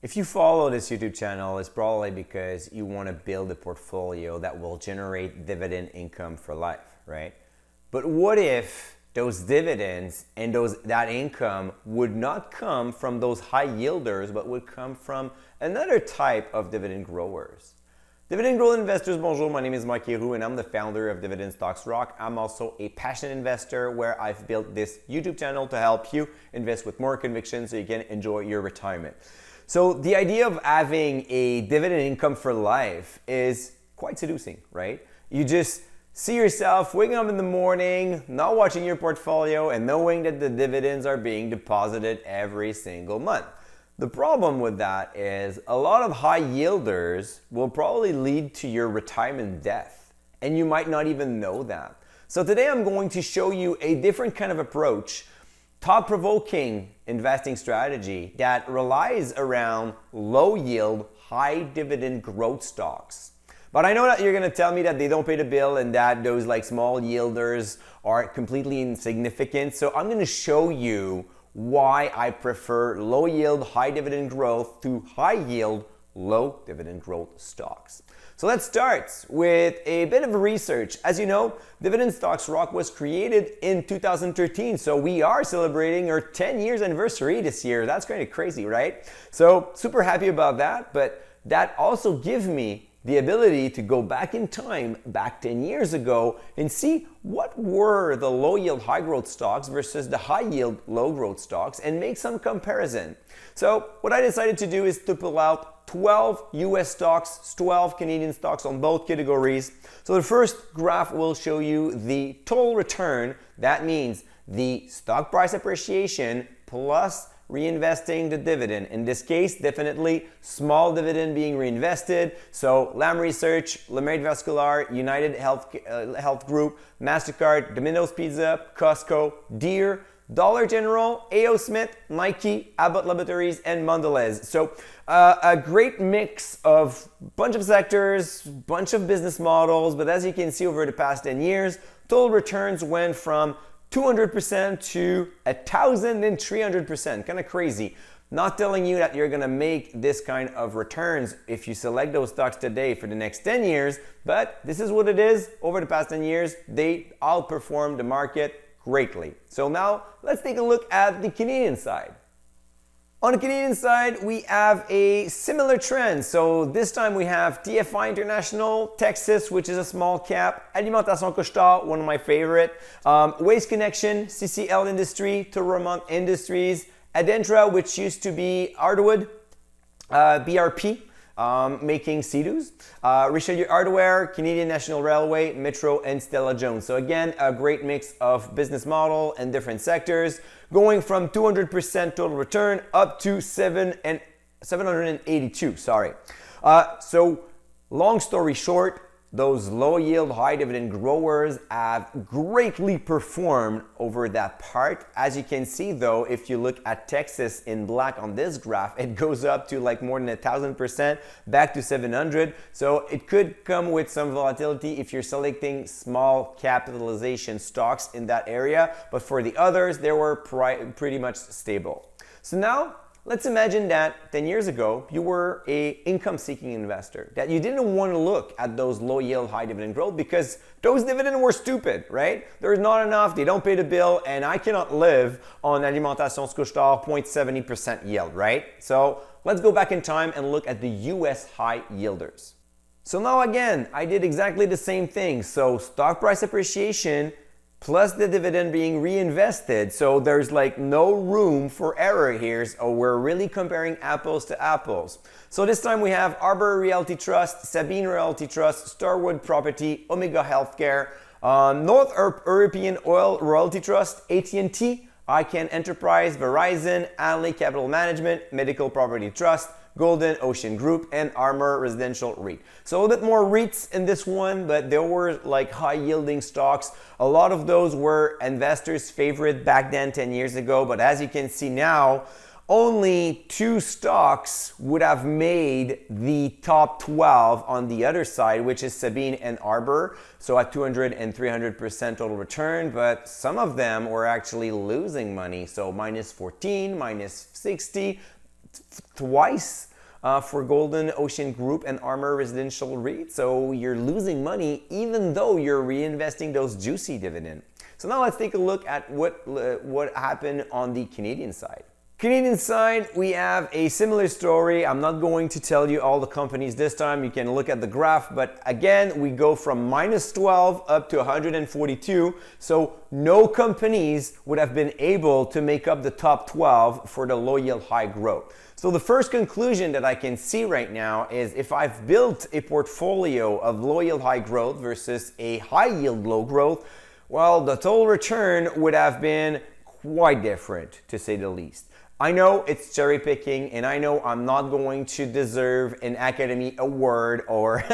If you follow this YouTube channel, it's probably because you want to build a portfolio that will generate dividend income for life, right? But what if those dividends and that income would not come from those high yielders, but would come from another type of dividend growers? Dividend growth investors, bonjour, my name is Mike Héroux and I'm the founder of Dividend Stocks Rock. I'm also a passionate investor where I've built this YouTube channel to help you invest with more conviction so you can enjoy your retirement. So the idea of having a dividend income for life is quite seducing, right? You just see yourself waking up in the morning, not watching your portfolio and knowing that the dividends are being deposited every single month. The problem with that is a lot of high yielders will probably lead to your retirement death, and you might not even know that. So today I'm going to show you a different kind of approach, thought-provoking investing strategy that relies around low yield, high dividend growth stocks. But I know that you're gonna tell me that they don't pay the bill and that those like small yielders are completely insignificant. So I'm gonna show you why I prefer low yield, high dividend growth to high yield, low dividend growth stocks. So let's start with a bit of research. As you know, Dividend Stocks Rock was created in 2013, so we are celebrating our 10 years anniversary this year. That's kind of crazy, right? So super happy about that, but that also gives me the ability to go back in time, back 10 years ago, and see what were the low yield high growth stocks versus the high yield low growth stocks and make some comparison. So what I decided to do is to pull out 12 US stocks, 12 Canadian stocks on both categories. So the first graph will show you the total return. That means the stock price appreciation plus reinvesting the dividend. In this case, definitely small dividend being reinvested. So Lam Research, LeMaitre Vascular, United Health Group, MasterCard, Domino's Pizza, Costco, Deere, Dollar General, A.O. Smith, Nike, Abbott Laboratories, and Mondelez. So a great mix of bunch of sectors, bunch of business models, but as you can see over the past 10 years, total returns went from 200% to 1,300%, kind of crazy. Not telling you that you're gonna make this kind of returns if you select those stocks today for the next 10 years, but this is what it is. Over the past 10 years, they outperformed the market greatly. So now let's take a look at the Canadian side. On the Canadian side, we have a similar trend. So this time we have TFI International, Texas, which is a small cap, Alimentation Couche-Tard, one of my favorite, Waste Connection, CCL Industry, Toromont Industries, Adentra, which used to be Hardwood, BRP, making Sea-Doos, Richelieu Hardware, Canadian National Railway, Metro, and Stella Jones. So again, a great mix of business model and different sectors, going from 200% total return up to 782, sorry. So long story short, those low yield, high dividend growers have greatly performed over that part. As you can see though, if you look at Texas in black on this graph, it goes up to like more than 1,000%, back to 700. So it could come with some volatility if you're selecting small capitalization stocks in that area. But for the others, they were pretty much stable. So now, let's imagine that 10 years ago, you were an income-seeking investor, that you didn't want to look at those low-yield, high-dividend growth because those dividends were stupid, right? There's not enough, they don't pay the bill, and I cannot live on Alimentation Couche-Tard 0.70% yield, right? So let's go back in time and look at the US high yielders. So now again, I did exactly the same thing. So stock price appreciation plus the dividend being reinvested. So there's like no room for error here. So we're really comparing apples to apples. So this time we have Arbor Realty Trust, Sabine Realty Trust, Starwood Property, Omega Healthcare, North European Oil Royalty Trust, AT&T, ICANN Enterprise, Verizon, Anley Capital Management, Medical Property Trust, Golden Ocean Group, and Armor Residential REIT. So a little bit more REITs in this one, but there were like high yielding stocks. A lot of those were investors' favorite back then 10 years ago, but as you can see now, only 2 stocks would have made the top 12 on the other side, which is Sabine and Arbor. So at 200 and 300% total return, but some of them were actually losing money. So minus 14, minus 60, twice for Golden Ocean Group and Armor Residential REIT. So you're losing money even though you're reinvesting those juicy dividends. So now let's take a look at what happened on the Canadian side. Canadian side, we have a similar story. I'm not going to tell you all the companies this time. You can look at the graph, but again, we go from -12 up to 142. So no companies would have been able to make up the top 12 for the low yield high growth. So the first conclusion that I can see right now is if I've built a portfolio of low yield high growth versus a high yield low growth, well, the total return would have been quite different, to say the least. I know it's cherry picking, and I know I'm not going to deserve an Academy Award or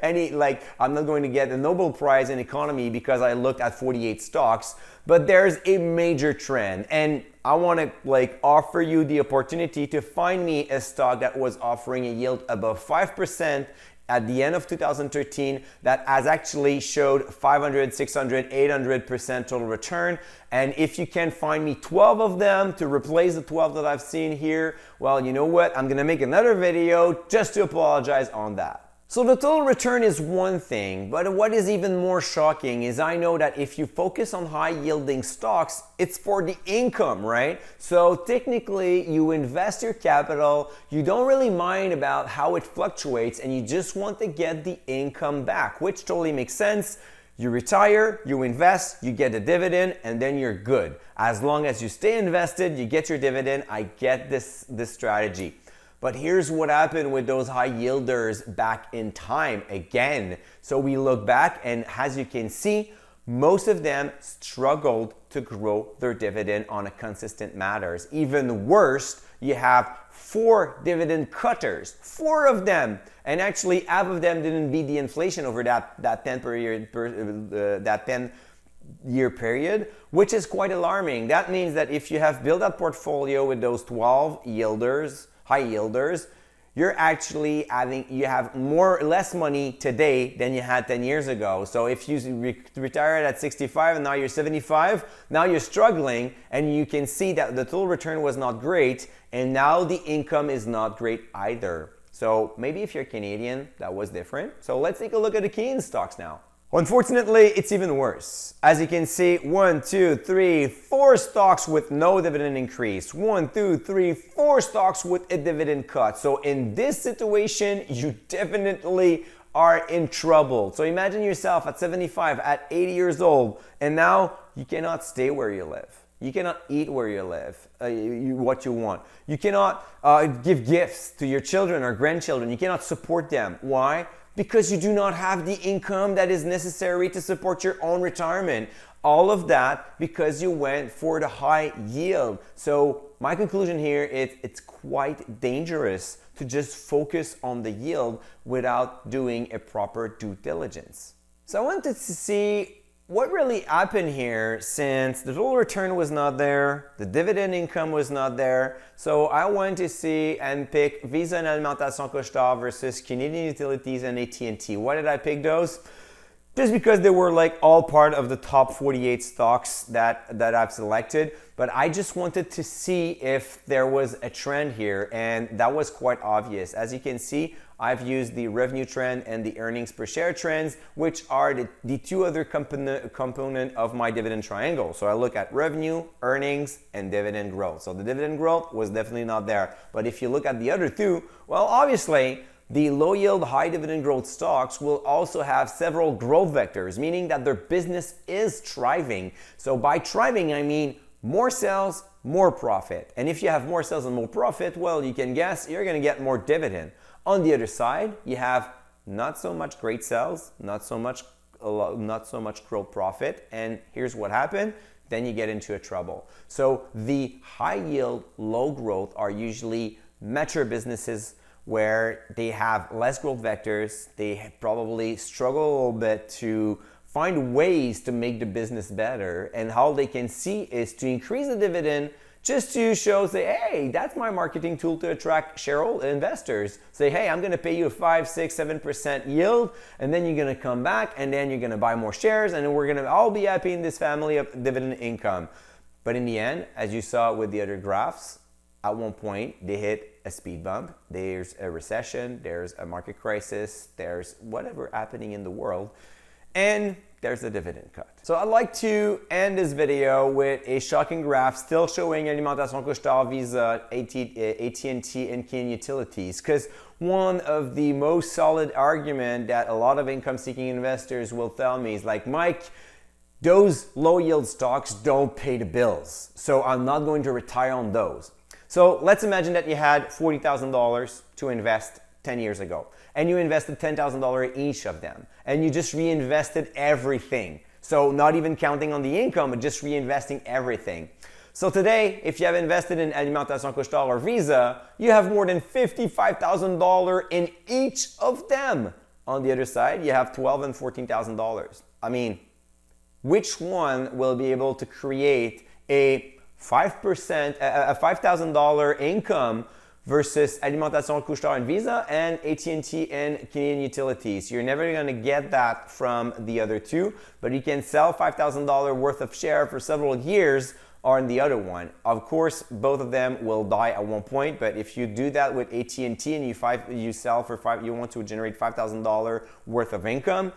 I'm not going to get a Nobel Prize in economy because I looked at 48 stocks, but there's a major trend, and I want to offer you the opportunity to find me a stock that was offering a yield above 5% at the end of 2013 that has actually showed 500, 600, 800% total return. And if you can find me 12 of them to replace the 12 that I've seen here, well, you know what? I'm gonna make another video just to apologize on that. So the total return is one thing, but what is even more shocking is I know that if you focus on high yielding stocks, it's for the income, right? So technically you invest your capital, you don't really mind about how it fluctuates, and you just want to get the income back, which totally makes sense. You retire, you invest, you get a dividend, and then you're good. As long as you stay invested, you get your dividend. I get this strategy. But here's what happened with those high yielders back in time again. So we look back, and as you can see, most of them struggled to grow their dividend on a consistent manner. Even worse, you have 4 dividend cutters, 4 of them. And actually half of them didn't beat the inflation over that 10-year period, which is quite alarming. That means that if you have built a portfolio with those 12 yielders, high yielders, you have less money today than you had 10 years ago. So if you retired at 65 and now you're 75, now you're struggling, and you can see that the total return was not great, and now the income is not great either. So maybe if you're Canadian, that was different. So let's take a look at the Canadian stocks now. Unfortunately, it's even worse. As you can see, 1, 2, 3, 4 stocks with no dividend increase. 1, 2, 3, 4 stocks with a dividend cut. So in this situation, you definitely are in trouble. So imagine yourself at 75, at 80 years old, and now you cannot stay where you live. You cannot eat where you live, what you want. You cannot give gifts to your children or grandchildren. You cannot support them. Why? Because you do not have the income that is necessary to support your own retirement. All of that because you went for the high yield. So my conclusion here is it's quite dangerous to just focus on the yield without doing a proper due diligence. So I wanted to see what really happened here, since the total return was not there, the dividend income was not there. So I wanted to see and pick Visa and Alimentation Couche-Tard versus Canadian Utilities and AT&T. Why did I pick those? Just because they were all part of the top 48 stocks that I've selected. But I just wanted to see if there was a trend here, and that was quite obvious. As you can see, I've used the revenue trend and the earnings per share trends, which are the 2 other component of my dividend triangle. So I look at revenue, earnings, and dividend growth. So the dividend growth was definitely not there. But if you look at the other 2, well, obviously, the low yield, high dividend growth stocks will also have several growth vectors, meaning that their business is thriving. So by thriving, I mean more sales, more profit. And if you have more sales and more profit, well, you can guess you're going to get more dividend. On the other side, you have not so much great sales, not so much growth profit. And here's what happened. Then you get into a trouble. So the high yield, low growth are usually mature businesses where they have less growth vectors. They probably struggle a little bit to find ways to make the business better. And how they can see is to increase the dividend just to say, hey, that's my marketing tool to attract shareholder investors. Say, hey, I'm gonna pay you a 5, 6, 7% yield, and then you're gonna come back, and then you're gonna buy more shares, and then we're gonna all be happy in this family of dividend income. But in the end, as you saw with the other graphs, at one point they hit a speed bump, there's a recession, there's a market crisis, there's whatever happening in the world, and there's a dividend cut. So I'd like to end this video with a shocking graph still showing Alimentation Couche-Tard, Visa, AT&T, and Canadian Utilities, because one of the most solid argument that a lot of income-seeking investors will tell me is like, Mike, those low-yield stocks don't pay the bills, so I'm not going to retire on those. So let's imagine that you had $40,000 to invest 10 years ago, and you invested $10,000 in each of them, and you just reinvested everything. So not even counting on the income, but just reinvesting everything. So today, if you have invested in Alimentation Couche-Tard or Visa, you have more than $55,000 in each of them. On the other side, you have $12,000 and $14,000. I mean, which one will be able to create a 5%, a $5,000 income versus Alimentation Couche-Tard and Visa and AT&T and Canadian Utilities? You're never going to get that from the other two, but you can sell $5,000 worth of share for several years on the other one. Of course, both of them will die at one point, but if you do that with AT&T and you sell for you want to generate $5,000 worth of income,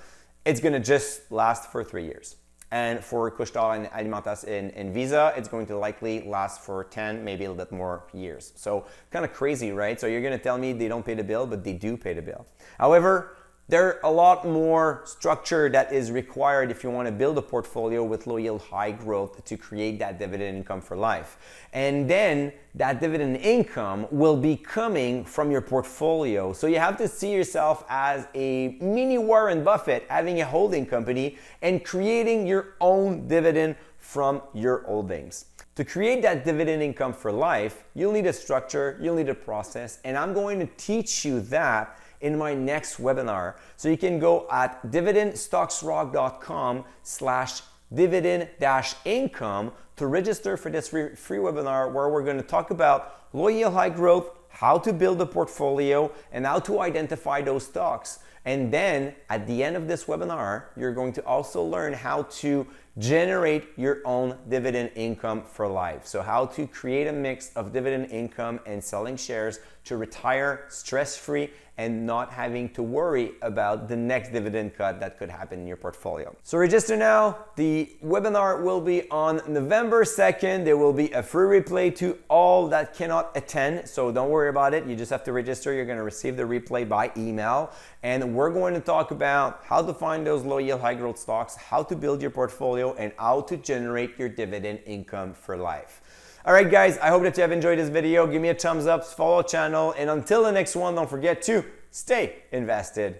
it's going to just last for 3 years. And for Couche-Tard and Alimentation and Visa, it's going to likely last for 10, maybe a little bit more years. So kind of crazy, right? So you're going to tell me they don't pay the bill, but they do pay the bill. However, there's a lot more structure that is required if you want to build a portfolio with low yield, high growth to create that dividend income for life. And then that dividend income will be coming from your portfolio. So you have to see yourself as a mini Warren Buffett, having a holding company and creating your own dividend from your holdings. To create that dividend income for life, you'll need a structure, you'll need a process, and I'm going to teach you that in my next webinar. So you can go at dividendstocksrock.com/dividend-income to register for this free webinar where we're going to talk about low yield, high growth, how to build a portfolio, and how to identify those stocks. And then at the end of this webinar, you're going to also learn how to generate your own dividend income for life. So how to create a mix of dividend income and selling shares to retire stress-free and not having to worry about the next dividend cut that could happen in your portfolio. So register now. The webinar will be on November 2nd. There will be a free replay to all that cannot attend, so don't worry about it. You just have to register. You're going to receive the replay by email, and we're going to talk about how to find those low yield, high growth stocks, how to build your portfolio, and how to generate your dividend income for life. All right, guys, I hope that you have enjoyed this video. Give me a thumbs up, follow the channel, and until the next one, don't forget to stay invested.